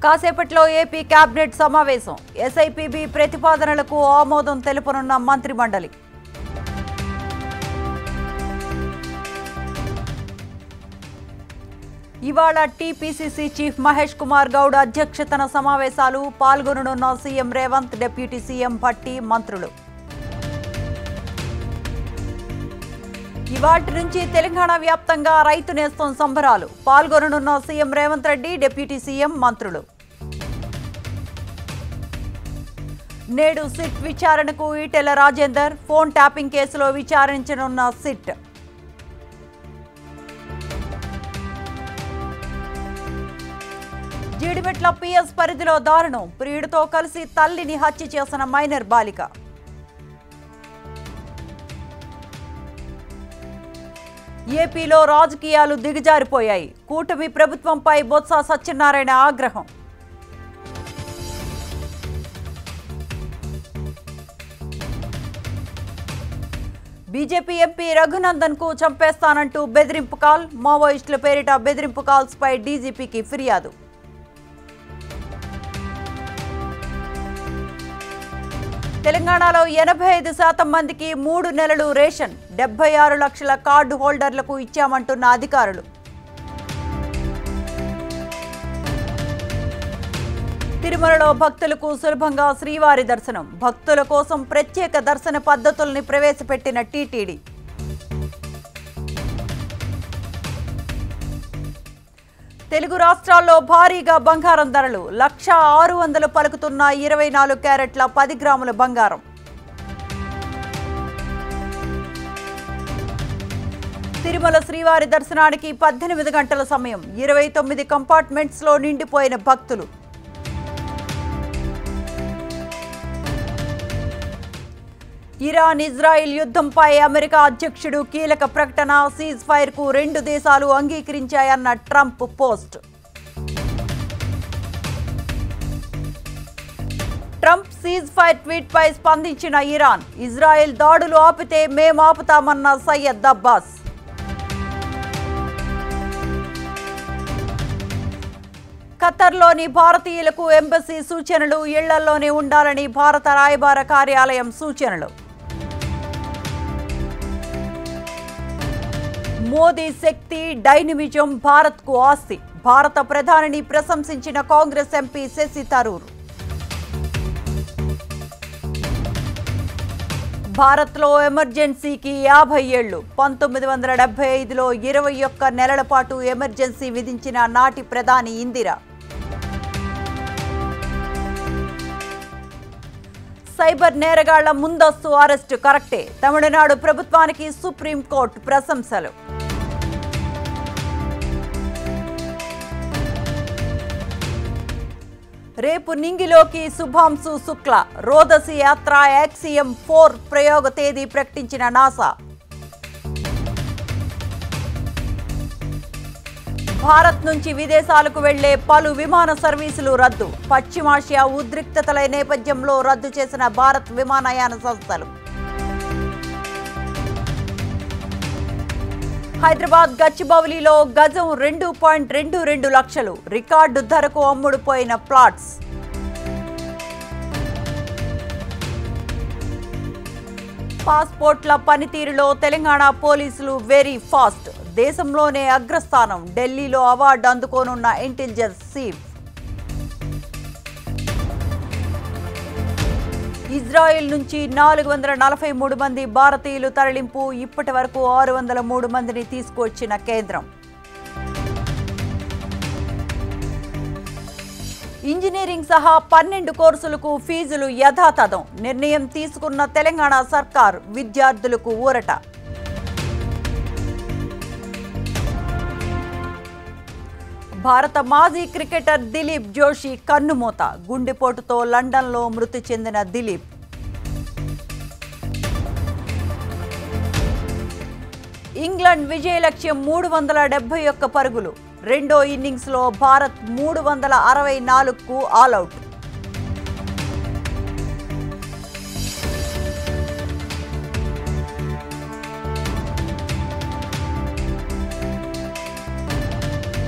కాసేపట్లో AP cabinet సమావేశం. SIPB ప్రతిపాదనలకు ఆమోదం తెలుపనున్న మంత్రిమండలి. ఇవాళ టీపీసీసీ చీఫ్ మహేష్ కుమార్ గౌడ్ అధ్యక్షతన సమావేశాలు. పాల్గొననున్న CM Revanth, deputy CM Bhatti, మంత్రులు. ఇవాల్టి నుంచి తెలంగాణ వ్యాప్తంగా రైతు నేస్తం సంబరాలు. పాల్గొననున్న CM Revanth Reddy, deputy CM, మంత్రులు. నేడు సిట్ విచారణకు ఈటెల రాజేందర్. ఫోన్ ట్యాపింగ్ కేసులో విచారించనున్న సిట్. జీడిమెట్ల పిఎస్ పరిధిలో దారుణం. ప్రియుడితో కలిసి తల్లిని హత్య చేసిన మైనర్ బాలిక. ఏపీలో రాజకీయాలు దిగజారిపోయాయి. కూటమి ప్రభుత్వంపై బొత్స సత్యనారాయణ ఆగ్రహం. బీజేపీ ఎంపీ రఘునందన్ కు చంపేస్తానంటూ బెదిరింపు కాల్. మావోయిస్టుల పేరిట బెదిరింపు కాల్స్ పై డీజీపీకి ఫిర్యాదు. తెలంగాణలో 85% మందికి 3 నెలలు రేషన్. 76 లక్షల కార్డు హోల్డర్లకు ఇచ్చామంటున్న అధికారులు. తిరుమలలో భక్తులకు సులభంగా శ్రీవారి దర్శనం. భక్తుల కోసం ప్రత్యేక దర్శన పద్ధతుల్ని ప్రవేశపెట్టిన టీటీడీ. తెలుగు రాష్ట్రాల్లో భారీగా బంగారం ధరలు. 1,600 పలుకుతున్న 24 క్యారెట్ల 10 గ్రాముల బంగారం. తిరుమల శ్రీవారి దర్శనానికి 18 గంటల సమయం. 29 కంపార్ట్మెంట్స్లో నిండిపోయిన భక్తులు. ఇరాన్ ఇజ్రాయిల్ యుద్ధంపై అమెరికా అధ్యక్షుడు కీలక ప్రకటన. సీజ్ ఫైర్ కు 2 దేశాలు అంగీకరించాయన్న Trump post. Trump ceasefire tweet పై స్పందించిన ఇరాన్. ఇజ్రాయెల్ దాడులు ఆపితే మేం ఆపుతామన్న సయ్యద్ అబ్బాస్. ఖతర్లోని భారతీయులకు ఎంబసీ సూచనలు. ఇళ్లలోనే ఉండాలని భారత రాయబార కార్యాలయం సూచనలు. మోదీ శక్తి, డైనమిజం భారత్కు ఆస్తి. భారత ప్రధానిని ప్రశంసించిన కాంగ్రెస్ ఎంపీ శశి థరూర్. భారత్లో ఎమర్జెన్సీకి 50 ఏళ్లు. 1975లో 21 నెలల పాటు ఎమర్జెన్సీ విధించిన నాటి ప్రధాని ఇందిరా. సైబర్ నేరగాళ్ల ముందస్తు అరెస్టు కరెక్టే. తమిళనాడు ప్రభుత్వానికి సుప్రీంకోర్టు ప్రశంసలు. రేపు నింగిలోకి శుభాంశు శుక్ల. రోదసి యాత్ర యాక్సియం 4 ప్రయోగ తేదీ ప్రకటించిన నాసా. భారత్ నుంచి విదేశాలకు వెళ్లే పలు విమాన సర్వీసులు రద్దు. పశ్చిమాసియా ఉద్రిక్తతల నేపథ్యంలో రద్దు చేసిన భారత్ విమానయాన సంస్థలు. హైదరాబాద్ గచ్చిబౌలిలో గజం 2.22 లక్షలు. రికార్డు ధరకు అమ్ముడుపోయిన ప్లాట్స్. పాస్పోర్ట్ల పనితీరులో తెలంగాణ పోలీసులు వెరీ ఫాస్ట్. దేశంలోనే అగ్రస్థానం. ఢిల్లీలో అవార్డు అందుకోనున్న ఇంటెలిజెన్స్ చీఫ్. ఇజ్రాయెల్ నుంచి 443 మంది భారతీయులు తరలింపు. ఇప్పటి వరకు 603 మందిని తీసుకొచ్చిన కేంద్రం. ఇంజనీరింగ్ సహా 12 కోర్సులకు ఫీజులు యథాతథం. నిర్ణయం తీసుకున్న తెలంగాణ సర్కార్. విద్యార్థులకు ఊరట. భారత మాజీ క్రికెటర్ దిలీప్ జోషి కన్నుమూత. గుండెపోటుతో లండన్లో మృతి చెందిన దిలీప్. ఇంగ్లాండ్ విజయ లక్ష్యం 371 పరుగులు. రెండో ఇన్నింగ్స్లో భారత్ 364కు ఆలౌట్.